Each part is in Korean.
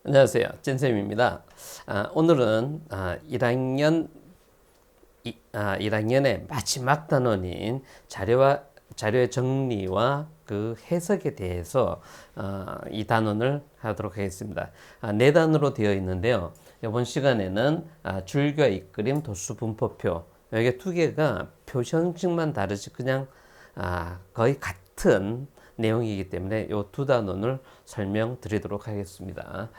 안녕하세요. 젠쌤입니다. 오늘은 1학년의 마지막 단원인 자료의 정리와 그 해석에 대해서 이 단원을 하도록 하겠습니다. 네 단으로 되어 있는데요. 이번 시간에는 줄과 이끌림, 도수, 분포표 여기 두 개가 표시 형식만 다르지 그냥 거의 같은 내용이기 때문에 이 두 단원을 설명드리도록 하겠습니다.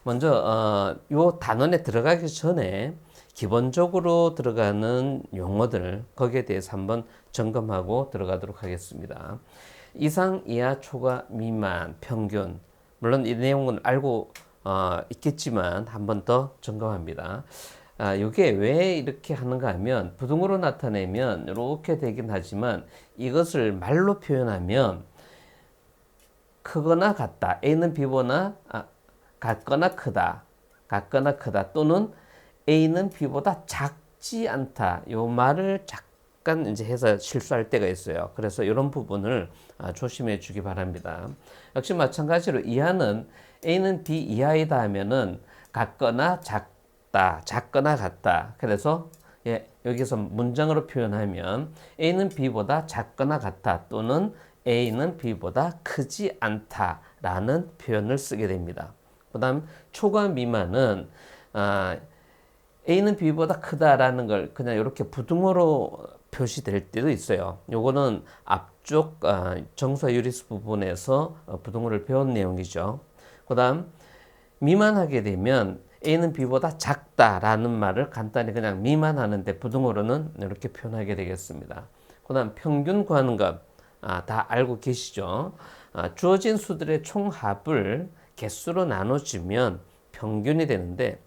먼저 이 단원에 들어가기 전에 기본적으로 들어가는 용어들 거기에 대해서 한번 점검하고 들어가도록 하겠습니다. 이상, 이하, 초과, 미만, 평균 물론 이 내용은 알고 있겠지만 한 번 더 점검합니다. 이게 왜 이렇게 하는가 하면 부등호로 나타내면 이렇게 되긴 하지만 이것을 말로 표현하면 크거나 같다. A는 B보다 같거나 크다 또는 A는 B보다 작지 않다. 이 말을 잠깐 이제 해서 실수할 때가 있어요. 그래서 이런 부분을 조심해 주기 바랍니다. 역시 마찬가지로 이하는 A는 B 이하이다 하면은 같거나 작거나 같다. 그래서 여기서 문장으로 표현하면 A는 B보다 작거나 같다 또는 A는 B보다 크지 않다라는 표현을 쓰게 됩니다. 그 다음 초과 미만은 A는 B보다 크다라는 걸 그냥 이렇게 부등호로 표시될 때도 있어요. 요거는 앞쪽 정사 유리수 부분에서 부등호를 배운 내용이죠. 그 다음 미만하게 되면 A는 B보다 작다라는 말을 간단히 그냥 미만하는데 부등호로는 이렇게 표현하게 되겠습니다. 그 다음 평균 구하는 것 다 알고 계시죠? 주어진 수들의 총합을 개수로 나눠주면 평균이 되는데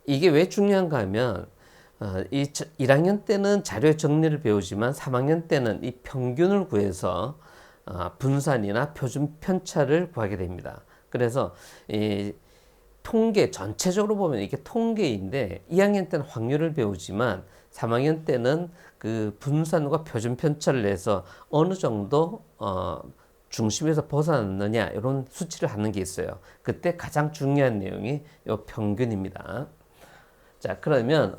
이게 왜 중요한가 하면 이 1학년 때는 자료 정리를 배우지만 3학년 때는 이 평균을 구해서 분산이나 표준 편차를 구하게 됩니다. 그래서 이 통계 전체적으로 보면 이게 통계인데 2학년 때는 확률을 배우지만 3학년 때는 그 분산과 표준 편차를 내서 어느 정도 중심에서 벗어났느냐 이런 수치를 하는 게 있어요. 그때 가장 중요한 내용이 이 평균입니다. 자, 그러면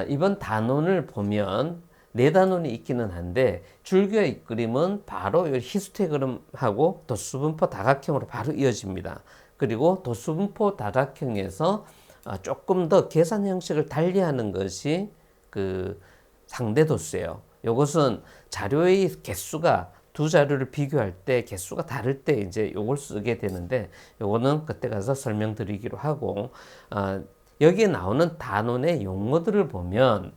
이번 단원을 보면 네 단원이 있기는 한데 줄기와 이끌림은 바로 히스토그램하고 도수분포 다각형으로 바로 이어집니다. 그리고 도수분포 다각형에서 조금 더 계산 형식을 달리하는 것이 그 상대도수예요. 이것은 자료의 개수가 두 자료를 비교할 때 개수가 다를 때 이제 이걸 쓰게 되는데 이거는 그때 가서 설명드리기로 하고 여기에 나오는 단원의 용어들을 보면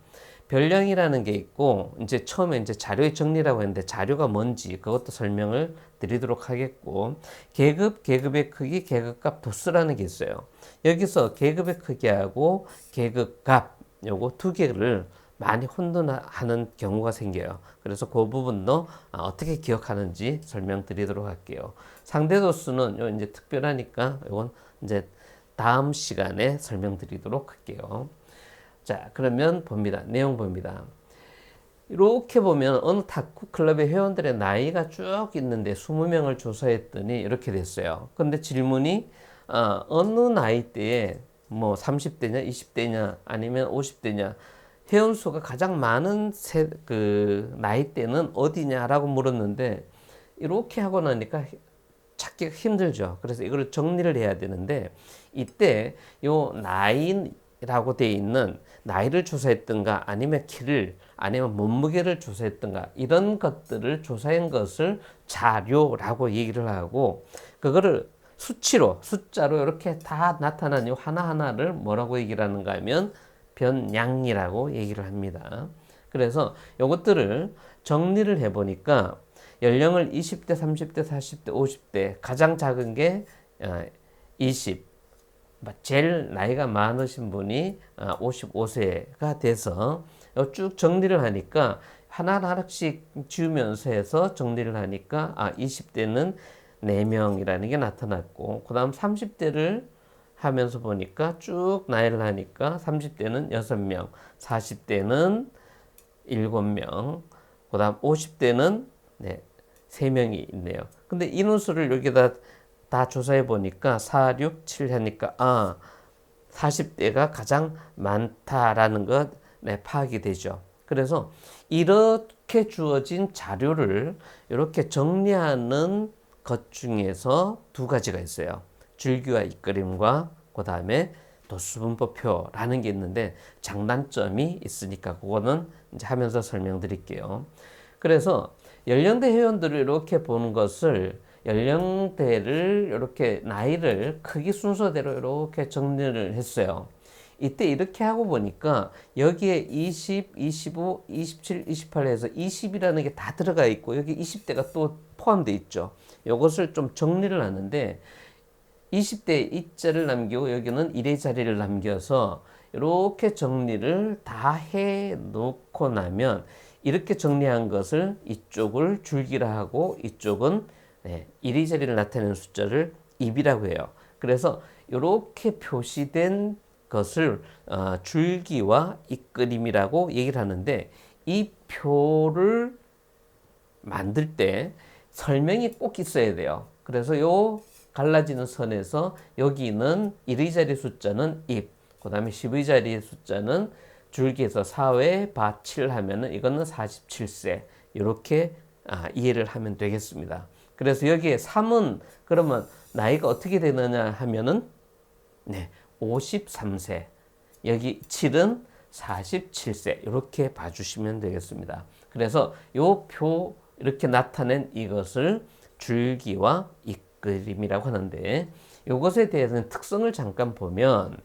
별량이라는 게 있고 이제 처음에 이제 자료의 정리라고 했는데 자료가 뭔지 그것도 설명을 드리도록 하겠고 계급의 크기, 계급값 도수라는 게 있어요. 여기서 계급의 크기하고 계급값 요거 두 개를 많이 혼돈하는 경우가 생겨요. 그래서 그 부분도 어떻게 기억하는지 설명드리도록 할게요. 상대도수는 요 이제 특별하니까 이건 이제 다음 시간에 설명드리도록 할게요. 자, 그러면 봅니다. 내용 봅니다. 이렇게 보면 어느 탁구 클럽의 회원들의 나이가 쭉 있는데 20명을 조사했더니 이렇게 됐어요. 근데 질문이 어느 나이대에 뭐 30대냐, 20대냐, 아니면 50대냐, 회원 수가 가장 많은 그 나이대는 어디냐라고 물었는데 이렇게 하고 나니까 찾기가 힘들죠. 그래서 이걸 정리를 해야 되는데 이때 요 나이라고 돼 있는 나이를 조사했던가 아니면 키를 아니면 몸무게를 조사했던가 이런 것들을 조사한 것을 자료라고 얘기를 하고 그거를 수치로 숫자로 이렇게 다 나타난 이 하나하나를 뭐라고 얘기를 하는가 하면 변량이라고 얘기를 합니다. 그래서 이것들을 정리를 해보니까 연령을 20대, 30대, 40대, 50대 가장 작은 게 20, 제일 나이가 많으신 분이 55세가 돼서 쭉 정리를 하니까 하나씩 지우면서 해서 정리를 하니까 20대는 4명이라는 게 나타났고 그 다음 30대를 하면서 보니까 쭉 나이를 하니까 30대는 6명, 40대는 7명, 그 다음 50대는 3명이 있네요. 근데 인원수를 여기다 다 조사해 보니까 4, 6, 7 하니까 40대가 가장 많다라는 것 파악이 되죠. 그래서 이렇게 주어진 자료를 이렇게 정리하는 것 중에서 두 가지가 있어요. 줄기와 이끌림과 그 다음에 도수분포표라는 게 있는데 장단점이 있으니까 그거는 이제 하면서 설명드릴게요. 그래서 연령대 회원들을 이렇게 보는 것을 연령대를 이렇게 나이를 크기 순서대로 이렇게 정리를 했어요. 이때 이렇게 하고 보니까 여기에 20, 25, 27, 28 해서 20이라는 게 다 들어가 있고 여기 20대가 또 포함되어 있죠. 이것을 좀 정리를 하는데 20대에 이자를 남기고 여기는 1의 자리를 남겨서 이렇게 정리를 다 해 놓고 나면 이렇게 정리한 것을 이쪽을 줄기라 하고 이쪽은 1의 자리를 나타내는 숫자를 입이라고 해요. 그래서 이렇게 표시된 것을 줄기와 이끌림이라고 얘기를 하는데 이 표를 만들 때 설명이 꼭 있어야 돼요. 그래서 요 갈라지는 선에서 여기는 1의 자리 숫자는 입, 그 다음에 10의 자리 숫자는 줄기에서 4회 바 7 하면은 이거는 47세 이렇게 이해를 하면 되겠습니다. 그래서 여기에 3은 그러면 나이가 어떻게 되느냐 하면은 53세, 여기 7은 47세 이렇게 봐주시면 되겠습니다. 그래서 요 표 이렇게 나타낸 이것을 줄기와 이끌림이라고 하는데 이것에 대해서는 특성을 잠깐 보면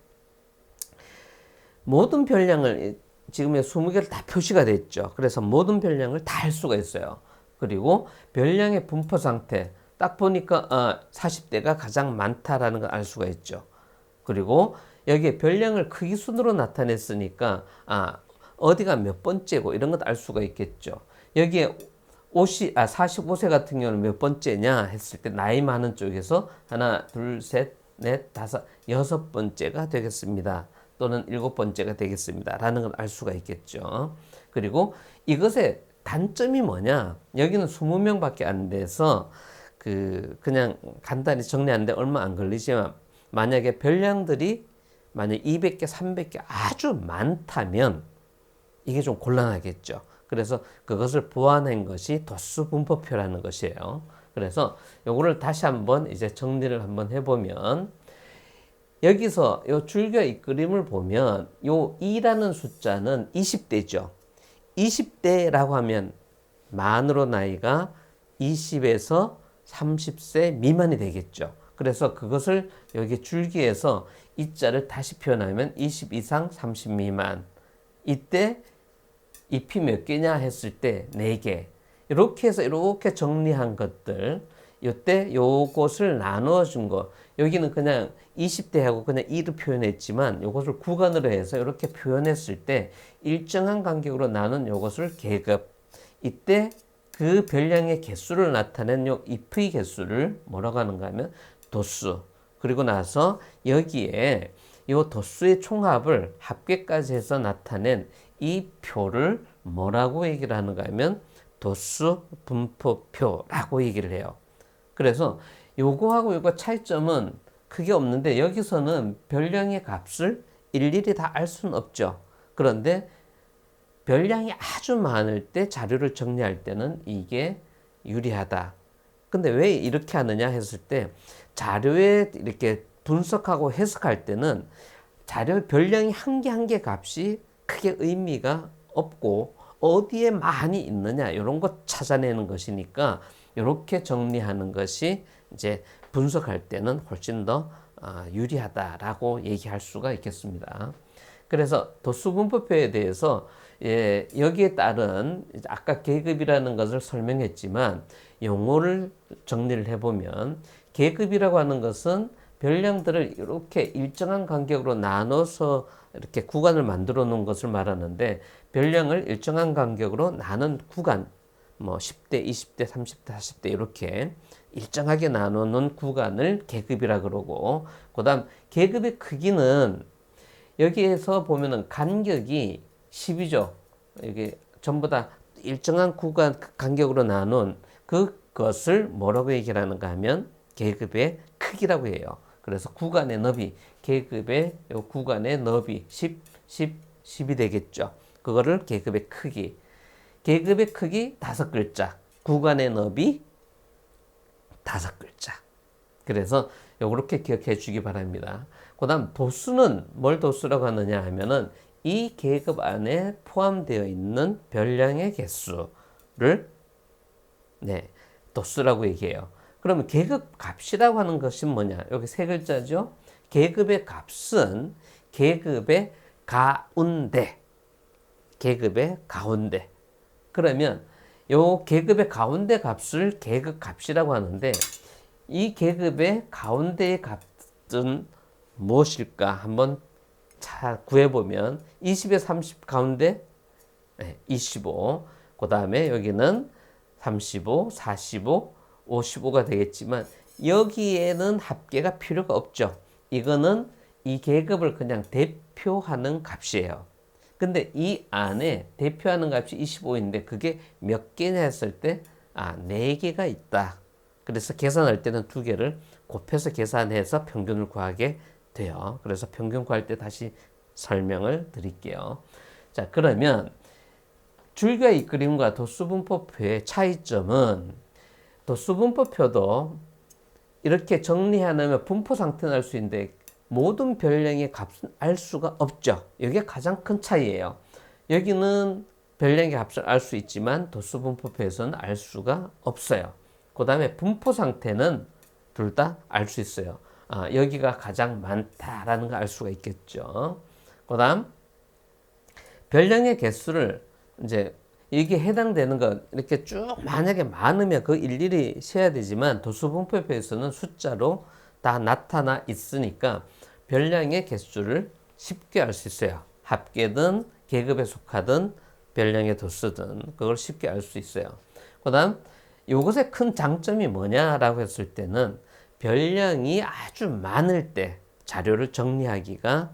모든 별량을 지금의 20개를 다 표시가 됐죠. 그래서 모든 별량을 다 할 수가 있어요. 그리고 별량의 분포 상태 딱 보니까 40대가 가장 많다라는 걸 알 수가 있죠. 그리고 여기에 별량을 크기 순으로 나타냈으니까 어디가 몇 번째고 이런 것 알 수가 있겠죠. 여기에 45세 같은 경우는 몇 번째냐 했을 때 나이 많은 쪽에서 하나, 둘, 셋, 넷, 다섯, 6번째가 되겠습니다. 또는 7번째가 되겠습니다. 라는 걸 알 수가 있겠죠. 그리고 이것의 단점이 뭐냐? 여기는 20명밖에 안 돼서 그냥 간단히 정리하는데 얼마 안 걸리지만 만약에 별량들이 만약 200개, 300개 아주 많다면 이게 좀 곤란하겠죠. 그래서 그것을 보완한 것이 도수 분포표라는 것이에요. 그래서 요거를 다시 한번 이제 정리를 한번 해보면 여기서 요 줄기와 이끌림을 보면 요 2라는 숫자는 20대죠. 20대라고 하면 만으로 나이가 20에서 30세 미만이 되겠죠. 그래서 그것을 여기 줄기에서 이 자를 다시 표현하면 20 이상 30 미만. 이때 잎이 몇 개냐 했을 때 4개. 이렇게 해서 이렇게 정리한 것들. 이때 요것을 나누어 준 거. 여기는 그냥 20대하고 그냥 2로 표현했지만 요것을 구간으로 해서 이렇게 표현했을 때 일정한 간격으로 나눈 요것을 계급. 이때 그 별량의 개수를 나타낸 요 잎의 개수를 뭐라고 하는가 하면 도수. 그리고 나서 여기에 이 도수의 총합을 합계까지 해서 나타낸 이 표를 뭐라고 얘기를 하는가 하면 도수 분포표라고 얘기를 해요. 그래서 요거하고 요거 차이점은 크게 없는데 여기서는 별량의 값을 일일이 다 알 수는 없죠. 그런데 별량이 아주 많을 때 자료를 정리할 때는 이게 유리하다. 근데 왜 이렇게 하느냐 했을 때 자료에 이렇게 분석하고 해석할 때는 자료 별량이 한 개 한 개 값이 크게 의미가 없고 어디에 많이 있느냐 이런 것 찾아내는 것이니까 이렇게 정리하는 것이 이제 분석할 때는 훨씬 더 유리하다라고 얘기할 수가 있겠습니다. 그래서 도수분포표에 대해서 여기에 따른 아까 계급이라는 것을 설명했지만 용어를 정리를 해보면 계급이라고 하는 것은 별량들을 이렇게 일정한 간격으로 나눠서 이렇게 구간을 만들어 놓은 것을 말하는데 별량을 일정한 간격으로 나눈 구간 뭐 10대, 20대, 30대, 40대 이렇게 일정하게 나눠 놓은 구간을 계급이라 그러고 그다음 계급의 크기는 여기에서 보면은 간격이 10이죠. 이게 전부 다 일정한 구간 간격으로 나눈 그것을 뭐라고 얘기를 하는가 하면 계급의 크기라고 해요. 그래서 구간의 너비, 계급의 요 구간의 너비 10, 10이 되겠죠. 그거를 계급의 크기. 계급의 크기 5글자, 구간의 너비 5글자. 그래서 요렇게 기억해 주기 바랍니다. 그 다음 도수는 뭘 도수라고 하느냐 하면은 이 계급 안에 포함되어 있는 별량의 개수를 도수라고 얘기해요. 그러면 계급 값이라고 하는 것이 뭐냐? 여기 3글자죠. 계급의 값은 계급의 가운데. 계급의 가운데. 그러면 요 계급의 가운데 값을 계급 값이라고 하는데 이 계급의 가운데의 값은 무엇일까? 한번 구해보면 20에 30 가운데 25. 그 다음에 여기는 35, 45, 55가 되겠지만 여기에는 합계가 필요가 없죠. 이거는 이 계급을 그냥 대표하는 값이에요. 근데 이 안에 대표하는 값이 25인데 그게 몇 개냐 했을 때 4개가 있다. 그래서 계산할 때는 2개를 곱해서 계산해서 평균을 구하게 돼요. 그래서 평균 구할 때 다시 설명을 드릴게요. 자, 그러면 줄기와 이끌림과 도수분포표의 차이점은 도수분포표도 이렇게 정리하면 분포 상태는 알 수 있는데 모든 별량의 값은 알 수가 없죠. 이게 가장 큰 차이예요. 여기는 별량의 값을 알 수 있지만 도수분포표에서는 알 수가 없어요. 그 다음에 분포 상태는 둘 다 알 수 있어요. 여기가 가장 많다라는 걸 알 수가 있겠죠. 그 다음 별량의 개수를 이제 이게 해당되는 것 이렇게 쭉 만약에 많으면 그 일일이 세야 되지만 도수분포표에서는 숫자로 다 나타나 있으니까 별량의 개수를 쉽게 알 수 있어요. 합계든 계급에 속하든 별량의 도수든 그걸 쉽게 알 수 있어요. 그 다음 이것의 큰 장점이 뭐냐라고 했을 때는 별량이 아주 많을 때 자료를 정리하기가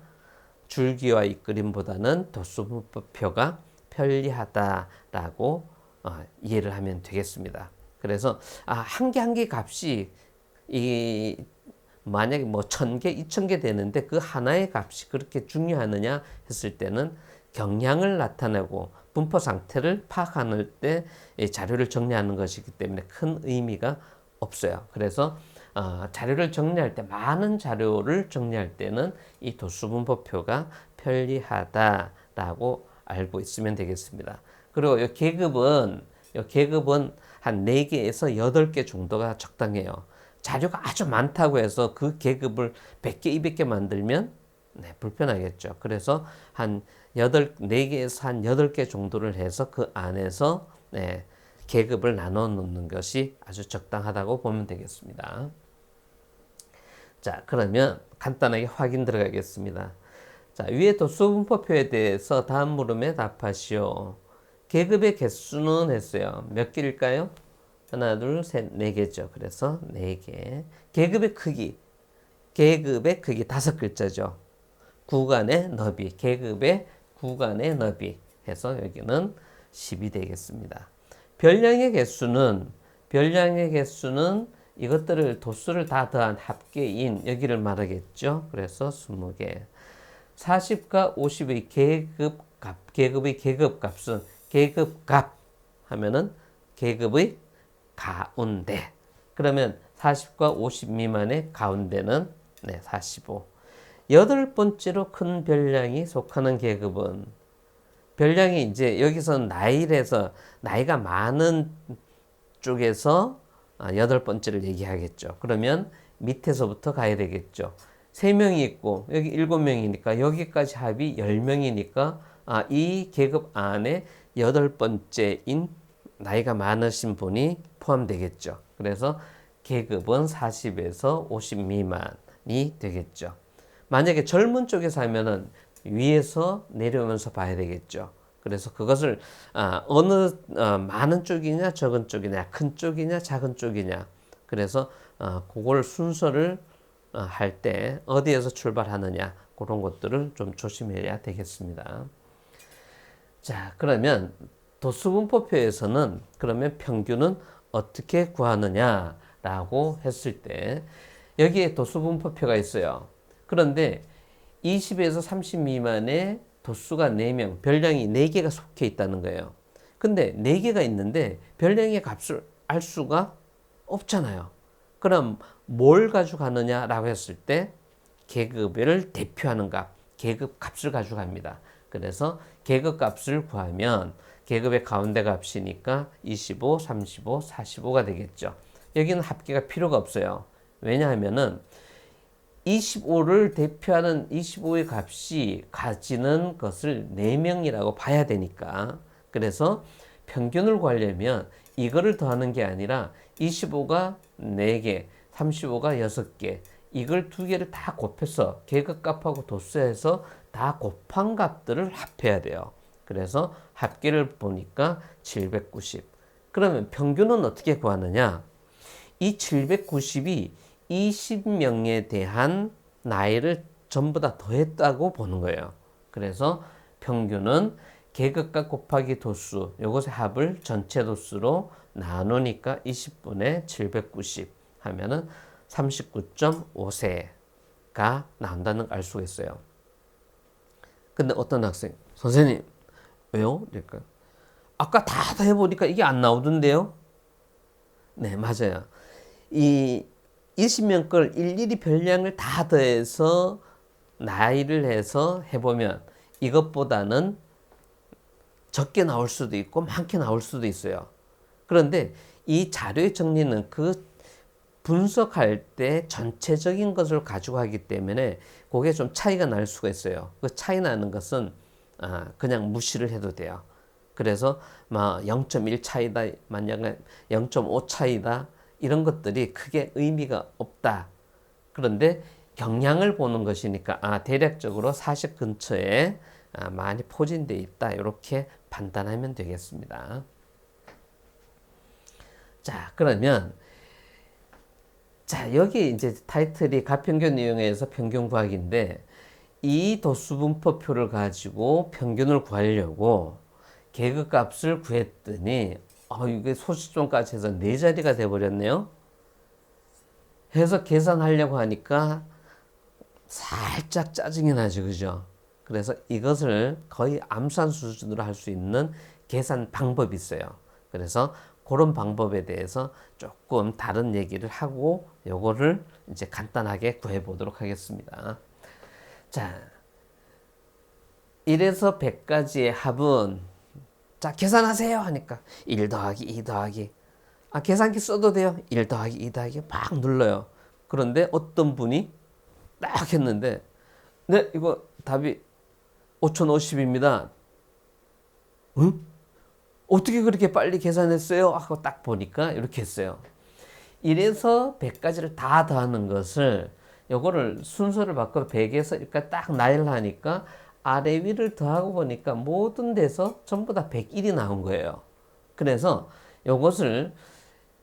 줄기와 이끌림보다는 도수분포표가 편리하다라고 이해를 하면 되겠습니다. 그래서 한 개 한 개 값이 만약에 뭐 1000개, 2000개 되는데 그 하나의 값이 그렇게 중요하느냐 했을 때는 경향을 나타내고 분포 상태를 파악하는 때 자료를 정리하는 것이기 때문에 큰 의미가 없어요. 그래서 자료를 정리할 때 많은 자료를 정리할 때는 이 도수분포표가 편리하다라고 알고 있으면 되겠습니다. 그리고 이 계급은 한 4개에서 8개 정도가 적당해요. 자료가 아주 많다고 해서 그 계급을 100개, 200개 만들면 불편하겠죠. 그래서 한 4개에서 한 8개 정도를 해서 그 안에서 계급을 나눠 놓는 것이 아주 적당하다고 보면 되겠습니다. 자, 그러면 간단하게 확인 들어가겠습니다. 자, 위에 도수분포표에 대해서 다음 물음에 답하시오. 계급의 개수는 했어요. 몇 개일까요? 하나, 둘, 셋, 4개죠. 그래서 4개. 계급의 크기 5글자죠. 구간의 너비, 계급의 구간의 너비 해서 여기는 10이 되겠습니다. 별량의 개수는 이것들을 도수를 다 더한 합계인 여기를 말하겠죠. 그래서 20개. 40과 50의 계급의 계급값은 계급값 하면은 계급의 가운데. 그러면 40과 50 미만의 가운데는 45. 8번째로 큰 별량이 속하는 계급은 별량이 이제 여기서 나이에서 나이가 많은 쪽에서 8번째를 얘기하겠죠. 그러면 밑에서부터 가야 되겠죠. 3명이 있고 여기 7명이니까 여기까지 합이 10명이니까 이 계급 안에 8번째인 나이가 많으신 분이 포함되겠죠. 그래서 계급은 40에서 50 미만이 되겠죠. 만약에 젊은 쪽에서 하면은 위에서 내려오면서 봐야 되겠죠. 그래서 그것을 어느 많은 쪽이냐 적은 쪽이냐 큰 쪽이냐 작은 쪽이냐 그래서 그걸 순서를 할 때 어디에서 출발하느냐 그런 것들을 좀 조심해야 되겠습니다. 자, 그러면 도수분포표에서는 그러면 평균은 어떻게 구하느냐라고 했을 때 여기에 도수 분포표가 있어요. 그런데 20에서 30 미만의 도수가 4명, 별량이 4개가 속해 있다는 거예요. 근데 4개가 있는데 별량의 값을 알 수가 없잖아요. 그럼 뭘 가져가느냐라고 했을 때 계급을 대표하는 값, 계급 값을 가져갑니다. 그래서 계급 값을 구하면 계급의 가운데 값이니까 25, 35, 45가 되겠죠. 여기는 합계가 필요가 없어요. 왜냐하면은 25를 대표하는 25의 값이 가지는 것을 4명이라고 봐야 되니까. 그래서 평균을 구하려면 이거를 더하는 게 아니라 25가 4개, 35가 6개, 이걸 2개를 다 곱해서 계급값하고 도수해서 다 곱한 값들을 합해야 돼요. 그래서 합계를 보니까 790. 그러면 평균은 어떻게 구하느냐? 이 790이 20명에 대한 나이를 전부 다 더했다고 보는 거예요. 그래서 평균은 계급값 곱하기 도수, 요것의 합을 전체 도수로 나누니까 20분의 790 하면은 39.5세가 나온다는 걸 알 수가 있어요. 근데 어떤 학생, 선생님, 왜요? 그러니까 아까 다 해보니까 이게 안 나오던데요? 네, 맞아요. 이 20명 걸 일일이 별량을 다 더해서 나이를 해서 해보면 이것보다는 적게 나올 수도 있고 많게 나올 수도 있어요. 그런데 이 자료의 정리는 그 분석할 때 전체적인 것을 가지고 하기 때문에 그게 좀 차이가 날 수가 있어요. 그 차이 나는 것은 그냥 무시를 해도 돼요. 그래서 막 0.1 차이다, 만약에 0.5 차이다, 이런 것들이 크게 의미가 없다. 그런데 경향을 보는 것이니까 대략적으로 40 근처에 많이 포진되어 있다. 이렇게 판단하면 되겠습니다. 자, 그러면 여기 이제 타이틀이 가평균 이용해서 평균 구하기인데 이 도수 분포표를 가지고 평균을 구하려고 계급값을 구했더니 이게 소수점까지 해서 4자리가 돼버렸네요. 해서 계산하려고 하니까 살짝 짜증이 나죠. 그죠? 그래서 이것을 거의 암산 수준으로 할 수 있는 계산 방법이 있어요. 그래서 그런 방법에 대해서 조금 다른 얘기를 하고 요거를 이제 간단하게 구해 보도록 하겠습니다. 자, 1에서 100까지의 합은 자, 계산하세요 하니까 1 더하기 2 더하기 계산기 써도 돼요. 1 더하기 2 더하기 막 눌러요. 그런데 어떤 분이 딱 했는데 네, 이거 답이 5050입니다. 응? 어떻게 그렇게 빨리 계산했어요? 하고 딱 보니까 이렇게 했어요. 1에서 100까지를 다 더하는 것을 요거를 순서를 바꿔 100에서 이렇게 딱 나열을 하니까 아래 위를 더하고 보니까 모든 데서 전부 다 101이 나온 거예요. 그래서 요것을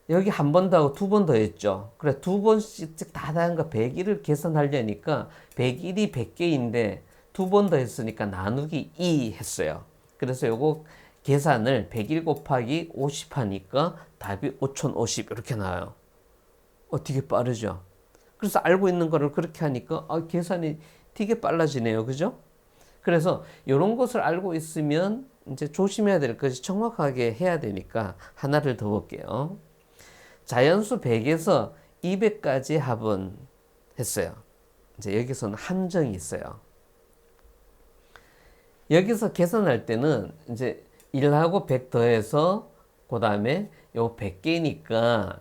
여기 한 번 더 하고 2번 더 했죠. 그래 2번씩 다 더한 거 101을 계산하려니까 101이 100개인데 2번 더 했으니까 나누기 2 했어요. 그래서 요거 계산을 101 곱하기 50 하니까 답이 5050 이렇게 나와요. 되게 빠르죠. 그래서 알고 있는 거를 그렇게 하니까 계산이 되게 빨라지네요. 그죠? 그래서 이런 것을 알고 있으면 이제 조심해야 될 것이 정확하게 해야 되니까 하나를 더 볼게요. 자연수 100에서 200까지 합은 했어요. 이제 여기서는 함정이 있어요. 여기서 계산할 때는 이제 1하고 100 더해서 그 다음에 요 100개니까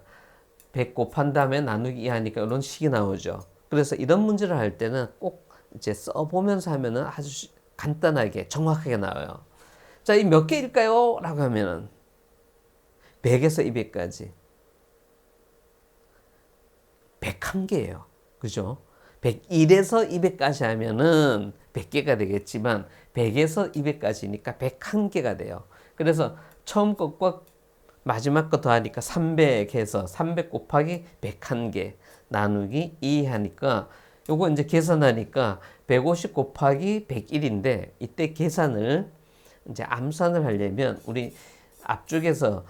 100 곱한 다음에 나누기 2 하니까 이런 식이 나오죠. 그래서 이런 문제를 할 때는 꼭 이제 써보면서 하면은 아주 간단하게 정확하게 나와요. 자, 이 몇 개일까요? 라고 하면은 100에서 200까지 101개예요. 그죠? 101에서 200까지 하면은 100개가 되겠지만 100에서 200까지니까 101개가 돼요. 그래서 처음 것과 마지막 거 더하니까 300해서 300 곱하기 101개 나누기 2 하니까 요거 이제 계산하니까 150 곱하기 101인데 이때 계산을 이제 암산을 하려면 우리 앞쪽에서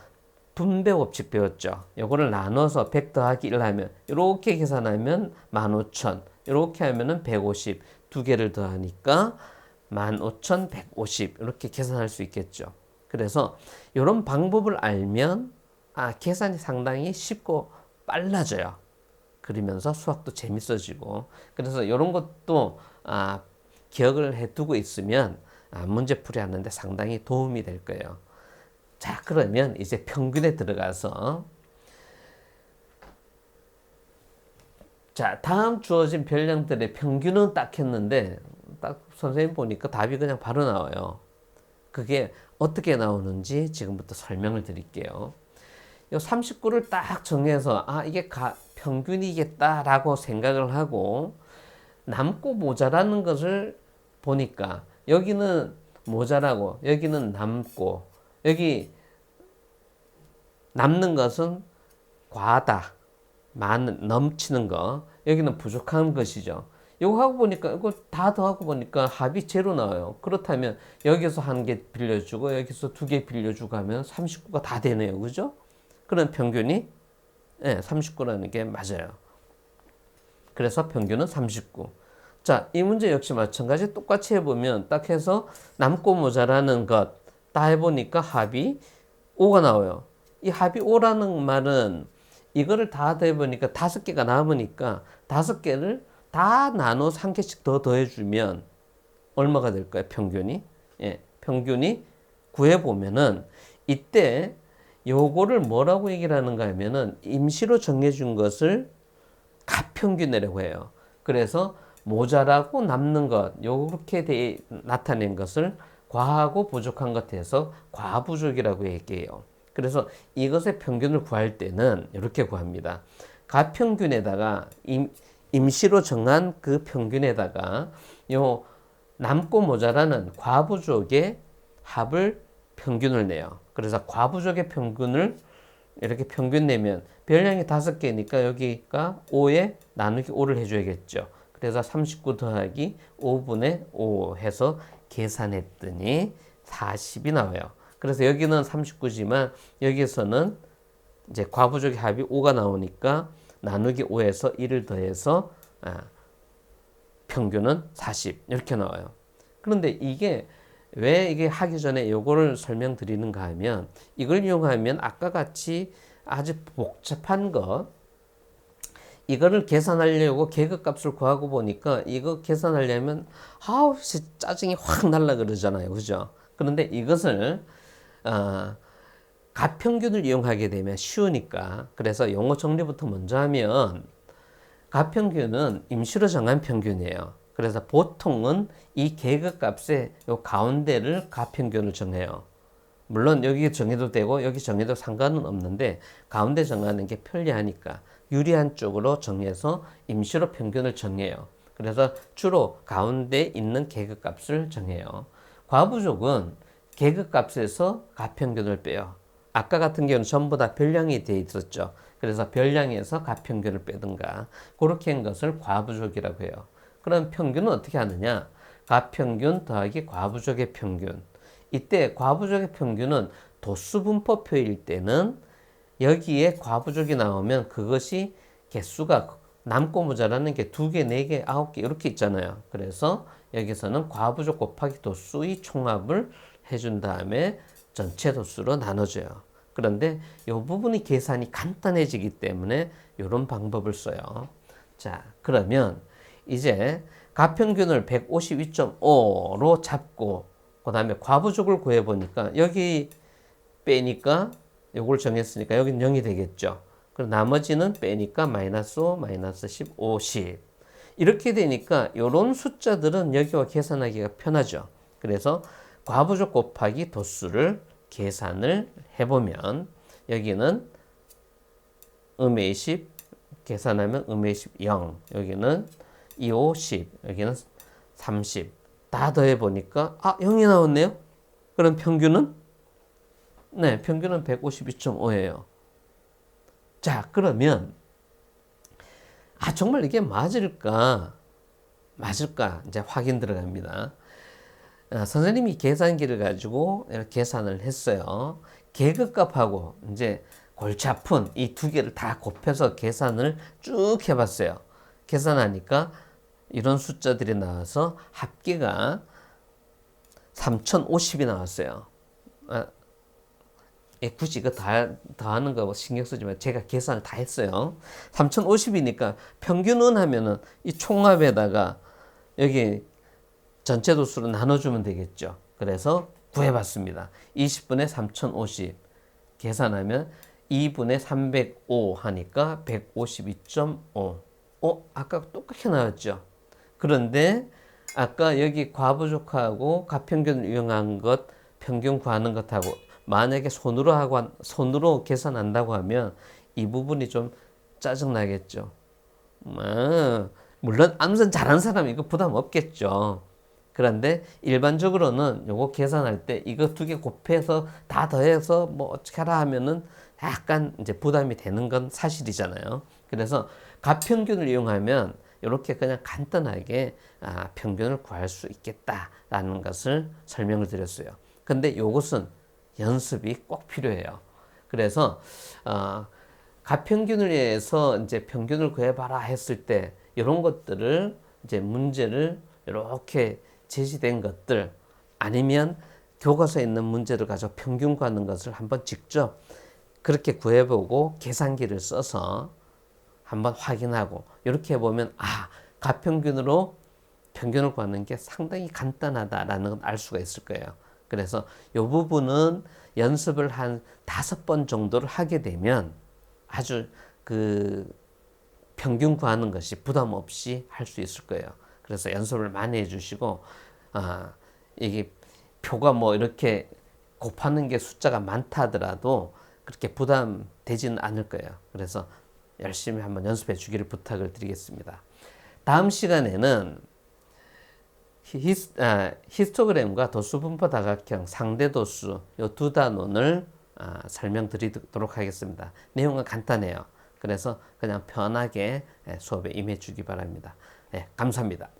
분배 법칙 배웠죠. 요거를 나눠서 100 더하기 1 하면 이렇게 계산하면 15,000, 이렇게 하면은 150, 두 개를 더하니까 15,150 이렇게 계산할 수 있겠죠. 그래서 이런 방법을 알면 계산이 상당히 쉽고 빨라져요. 그러면서 수학도 재밌어지고, 그래서 이런 것도 기억을 해두고 있으면 문제풀이 하는데 상당히 도움이 될 거예요. 자, 그러면 이제 평균에 들어가서, 자, 다음 주어진 별량들의 평균은 딱 했는데, 딱 선생님 보니까 답이 그냥 바로 나와요. 그게 어떻게 나오는지 지금부터 설명을 드릴게요. 이 39를 딱 정해서 이게 평균이겠다라고 생각을 하고, 남고 모자라는 것을 보니까 여기는 모자라고 여기는 남고, 여기 남는 것은 과하다, 많은, 넘치는 거, 여기는 부족한 것이죠. 이거 하고 보니까, 이거 다 더하고 보니까 합이 제로 나와요. 그렇다면 여기서 한 개 빌려주고 여기서 두 개 빌려주고 하면 39가 다 되네요. 그죠? 그런 평균이 39라는 게 맞아요. 그래서 평균은 39. 자, 이 문제 역시 마찬가지 똑같이 해보면 딱 해서 남고 모자라는 것 다 해보니까 합이 5가 나와요. 이 합이 5라는 말은 이거를 다 더해보니까 5개가 남으니까 5개를 다 나눠서 한 개씩 더 더해주면 얼마가 될까요? 평균이? 평균이 구해보면은 이때 요거를 뭐라고 얘기를 하는가 하면은 임시로 정해준 것을 가평균이라고 해요. 그래서 모자라고 남는 것, 요렇게 나타낸 것을 과하고 부족한 것에서 과부족이라고 얘기해요. 그래서 이것의 평균을 구할 때는 이렇게 구합니다. 가평균에다가 임시로 정한 그 평균에다가 요 남고 모자라는 과부족의 합을 평균을 내요. 그래서 과부족의 평균을 이렇게 평균 내면 별량이 5개니까 여기가 5에 나누기 5를 해줘야겠죠. 그래서 39 더하기 5분의 5 해서 계산했더니 40이 나와요. 그래서 여기는 39지만 여기서는 이제 과부족의 합이 5가 나오니까 나누기 5에서 1을 더해서 평균은 40 이렇게 나와요. 그런데 이게 왜 이게 하기 전에 요거를 설명드리는가 하면, 이걸 이용하면 아까 같이 아주 복잡한 것, 이거를 계산하려고 계급값을 구하고 보니까 이거 계산하려면 짜증이 확 날라 그러잖아요. 그죠? 그런데 이것을 가평균을 이용하게 되면 쉬우니까, 그래서 용어 정리부터 먼저 하면, 가평균은 임시로 정한 평균이에요. 그래서 보통은 이 계급값의 요 가운데를 가평균을 정해요. 물론 여기 정해도 되고 여기 정해도 상관은 없는데 가운데 정하는 게 편리하니까 유리한 쪽으로 정해서 임시로 평균을 정해요. 그래서 주로 가운데 있는 계급값을 정해요. 과부족은 계급값에서 가평균을 빼요. 아까 같은 경우는 전부 다 별량이 되어 있었죠. 그래서 별량에서 가평균을 빼든가 그렇게 한 것을 과부족이라고 해요. 그럼 평균은 어떻게 하느냐? 가평균 더하기 과부족의 평균. 이때 과부족의 평균은 도수분포표일 때는 여기에 과부족이 나오면 그것이 개수가 남고 모자라는 게 2개, 4개, 9개 이렇게 있잖아요. 그래서 여기서는 과부족 곱하기 도수의 총합을 해준 다음에 전체 도수로 나눠줘요. 그런데 이 부분이 계산이 간단해지기 때문에 이런 방법을 써요. 자, 그러면 이제 가평균을 152.5로 잡고 그 다음에 과부족을 구해보니까 여기 빼니까 요걸 정했으니까 여기는 0이 되겠죠. 그럼 나머지는 빼니까 마이너스 5, 마이너스 10, 50 이렇게 되니까 요런 숫자들은 여기와 계산하기가 편하죠. 그래서 과부족 곱하기 도수를 계산을 해보면 여기는 음의 10 계산하면 음의 10 0, 여기는 2, 5, 10, 여기는 30 다 더해보니까 0이 나왔네요. 그럼 평균은? 네, 평균은 152.5예요. 자, 그러면 정말 이게 맞을까 이제 확인 들어갑니다. 선생님이 계산기를 가지고 이렇게 계산을 했어요. 계급값하고 이제 골치 아픈 이 두 개를 다 곱해서 계산을 쭉 해봤어요. 계산하니까 이런 숫자들이 나와서 합계가 3050이 나왔어요. 굳이 이거 더하는 거 신경 쓰지 마. 제가 계산을 다 했어요. 3050이니까 평균은 하면은 이 총합에다가 여기 전체 도수로 나눠주면 되겠죠. 그래서 구해봤습니다. 20분의 3050 계산하면 2분의 305 하니까 152.5. 아까 똑같이 나왔죠. 그런데 아까 여기 과부족하고 가평균을 이용한 것, 평균 구하는 것하고 만약에 손으로 계산한다고 하면 이 부분이 좀 짜증나겠죠. 물론 암산 잘하는 사람은 이거 부담 없겠죠. 그런데 일반적으로는 요거 계산할 때 이거 두 개 곱해서 다 더해서 뭐 어떻게 하라 하면은 약간 이제 부담이 되는 건 사실이잖아요. 그래서 가평균을 이용하면 이렇게 그냥 간단하게 평균을 구할 수 있겠다라는 것을 설명을 드렸어요. 근데 요것은 연습이 꼭 필요해요. 그래서 가평균을 위해서 이제 평균을 구해봐라 했을 때 이런 것들을 이제 문제를 이렇게 제시된 것들 아니면 교과서에 있는 문제를 가지고 평균 구하는 것을 한번 직접 그렇게 구해보고 계산기를 써서 한번 확인하고 이렇게 해보면 가평균으로 평균을 구하는 게 상당히 간단하다라는 걸 알 수가 있을 거예요. 그래서 이 부분은 연습을 한 5번 정도를 하게 되면 아주 그 평균 구하는 것이 부담 없이 할 수 있을 거예요. 그래서 연습을 많이 해주시고 이게 표가 뭐 이렇게 곱하는 게 숫자가 많다 하더라도 그렇게 부담되지는 않을 거예요. 그래서 열심히 한번 연습해 주기를 부탁을 드리겠습니다. 다음 시간에는 히스토그램과 도수분포 다각형, 상대도수 이 두 단원을 설명드리도록 하겠습니다. 내용은 간단해요. 그래서 그냥 편하게 수업에 임해 주기 바랍니다. 감사합니다.